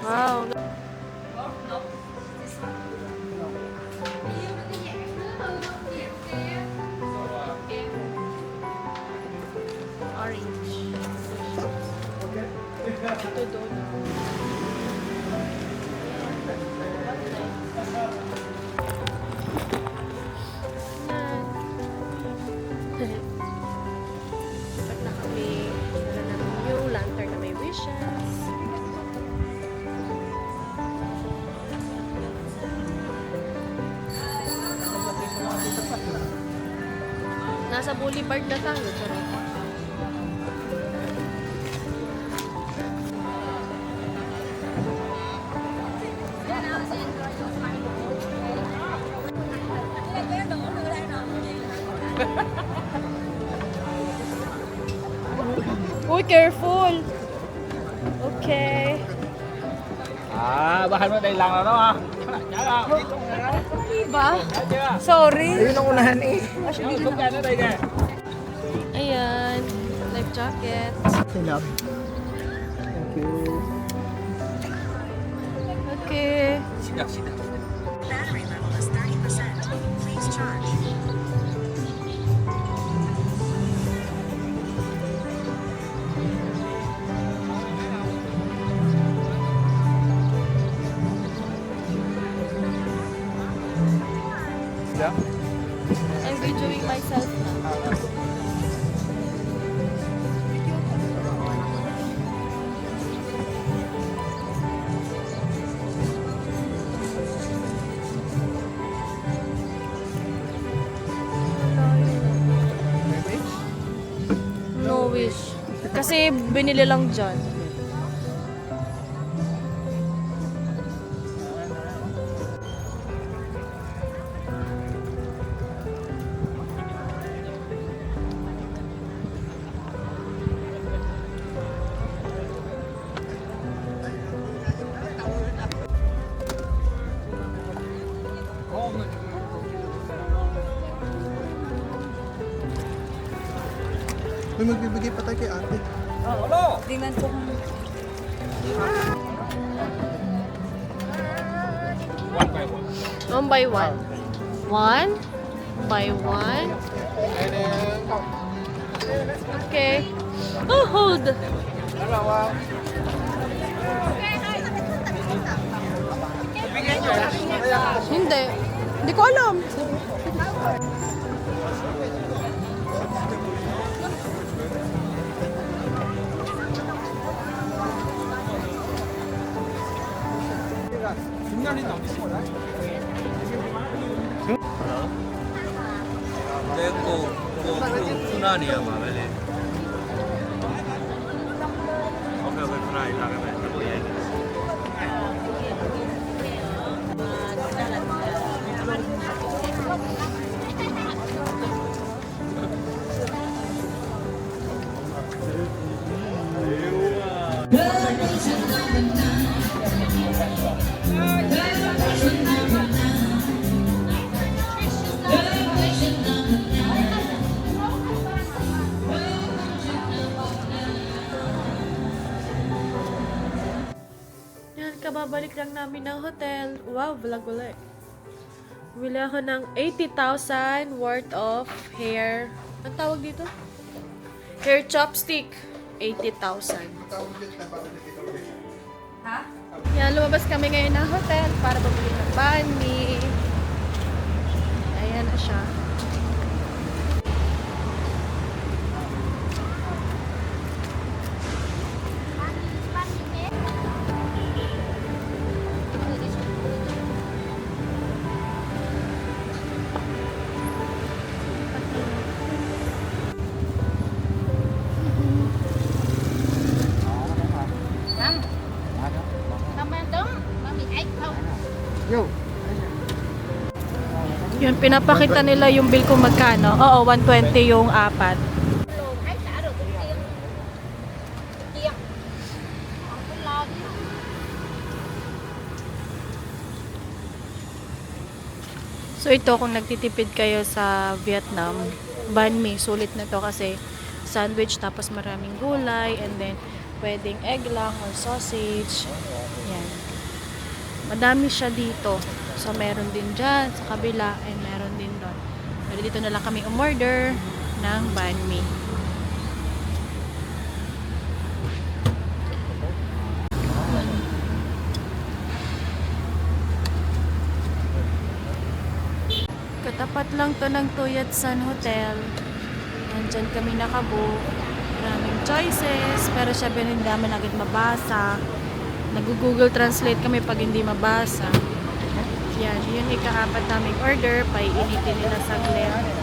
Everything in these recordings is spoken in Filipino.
Wow. Orange. Ito doon. Dapat na kami yung lantern na may wishes. Nasa Boulevard na tayo. Charot. Uy, careful! Okay. Bahan mo tayo lang na ha. Diba? Sorry. Ayun ang unahan eh. Ayan. Life jacket. Enough. Thank you. Okay. Battery level is 30%. Please charge. I'm videoing myself na. No wish. Kasi binili lang dyan. May magbibigay pa tayo kay ate. Tingnan ko kung... One by one. One by one. Okay. Oh, hold. Hindi. Hindi ko alam. Funania mà vậy nè. Ok, Funania là cái này, nó bự vậy. Kababalik lang namin ng hotel. Wow, vlog ulit. Bili ako ng 80,000 worth of hair. Ang tawag dito? Hair chopstick. 80,000. Ha? Yan, lumabas kami ngayon ng hotel para bumili ng banh mi. Ayan na siya. Yo. Yun, pinapakita nila yung bill kung magkano. Oo, 120 yung apat. So ito, kung nagtitipid kayo sa Vietnam, banh mi, sulit na to kasi sandwich tapos maraming gulay, and then pwedeng egg lang or sausage. Yan. Madami siya dito. So, meron din dyan sa kabila and meron din doon. Pero dito na lang kami umorder ng banh mi. Katapat lang to ng Tuyat San Hotel. Nandyan kami nakabook. Maraming choices. Pero syempre hindi namin agad mabasa. Nag-Google Translate kami pag hindi mabasa. Yan, yun ika-apat naming order. Paiinitin nila saglit.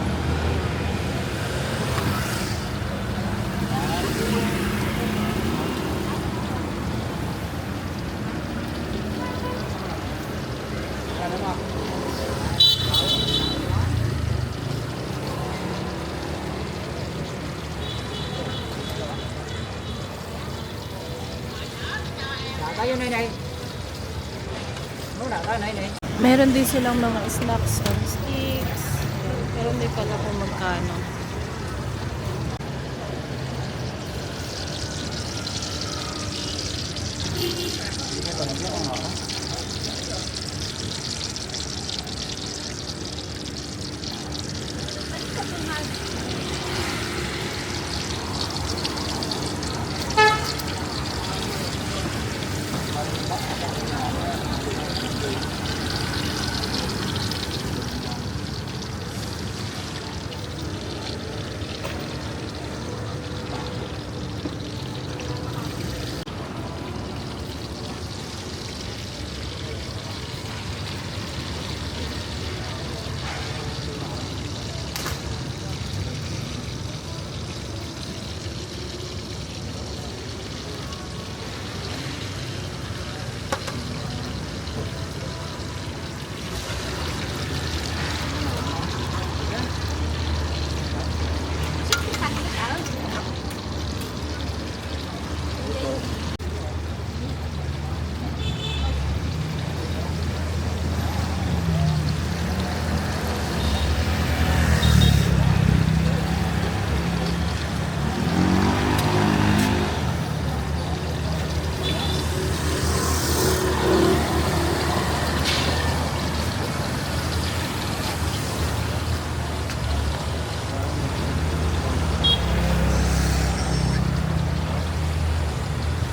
Meron din silang mga snacks on sticks. Pero hindi pala kung magkano.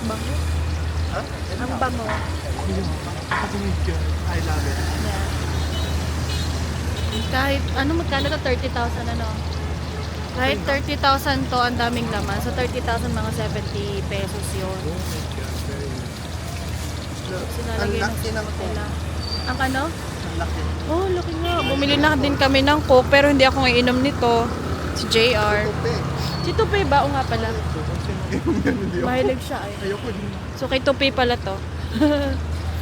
Bango. Ha? Ang bango. I love it. Yeah. Kahit, ano magkano to? 30,000 ano? Kahit 30,000 to, ang daming laman. So, 30,000 mga 70 pesos yun. Ang Sinalagay laki ng nila. Ang ano? Ang laki. Oh, laki nga. Bumili na din kami ng Coke, pero hindi ako iinom nito. Si JR. Tupe. Si Tupi ba? O nga pala. Hindi ako. Mahilig siya ay. Ayoko din. So, kay Tupi pala to.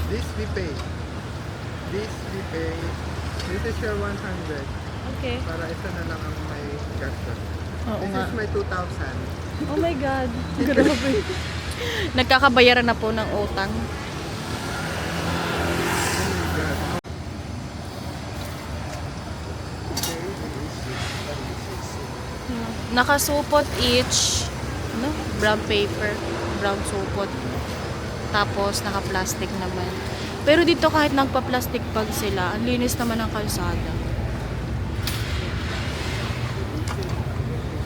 This we pay. This we pay. This is your 100. Okay. Para isa na lang ang may gastos. Oo This nga. is my 2,000. Oh my God. Grabe. Nagkakabayaran na po ng utang. Nakasupot each, ano? Brown paper, brown supot. Tapos naka-plastic naman. Pero dito kahit nagpa-plastic bag sila, ang linis naman ng kalsada.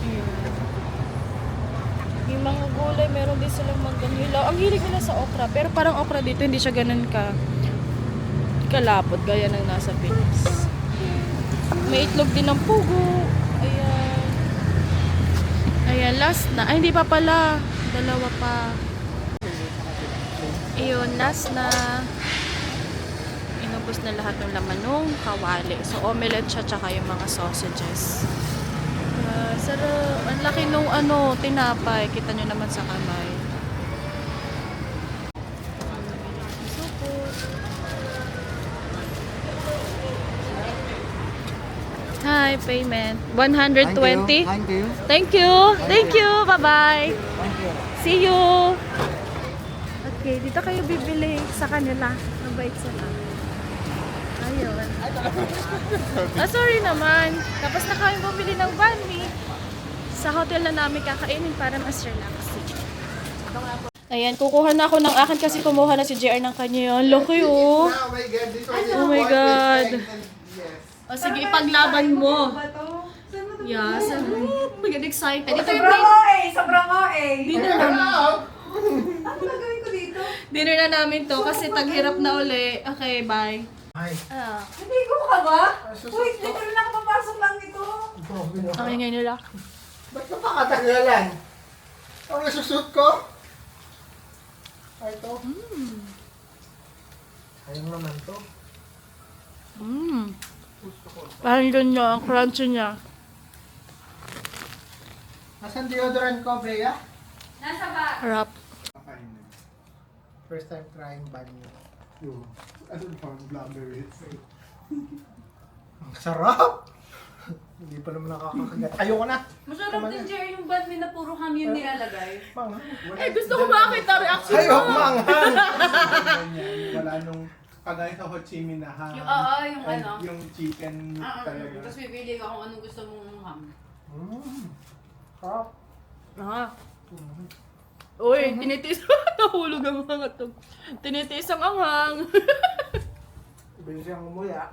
Ayan. Yung mga gulay, meron din silang manggang hilaw. Ang hilig nila sa okra, pero parang okra dito hindi siya ganun kalapot gaya ng nasa Pinas. May itlog din ng pugo. Ayan. Ayan, last na. Ay, hindi pa pala. Dalawa pa. Ayun, last na. Inubos na lahat ng laman ng kawali. So, omelette siya, tsaka yung mga sausages. Sarap. Ang laki nung tinapay. Kita nyo naman sa kamay. Supot. Hi, payment. 120. Thank you. Thank you. Thank you. Bye-bye. Thank you. See you. Okay, dito kayo bibili sa kanila. Mabait sila. Ayun. Sorry naman. Tapos na kami bumili ng banh mi. sa hotel na namin kakainin para mas relaxing. Ayan, kukuha na ako ng akin kasi kumuha na si JR ng kanya yun. Laki oh. Oh my God, this was Oh my God. Yes. O sige, ipaglaban mo. Yes. Oh my God, excited. Ito yung Sobrang OA. dinner namin. Ano gagawin ko dito? Dinner na namin to kasi taghirap na uli. Okay, bye. Ay. Hindi ko ka ba? Uy, dito na nakapapasok lang ito. Okay, ngayon nila. Ba't ka pa katagalan? Ang nasusut ko? Ay, ito. Ayun naman to. Parang ganyan, ang crunchy niya. Nasaan deodorant ko, Bea? Harap. First time trying banyo. Yung, ano ba, blabberries. Ang sarap! Hindi pa naman nakakagat. Ayoko na! Masarap din, Jerry, yung band na puro ham yung nilalagay. Eh, gusto ko makita reaction mo. Ayoko manghang! Wala nung kagaya sa Ho Chi Minh na ham. yung Ay, ano. Yung chicken talaga. Tapos pipili ka kung anong gusto mong ham. Sarap. Uy, tinitiis. Nahulog ang mga to. Tinitiis ang anghang. Iba yung siyang umuya.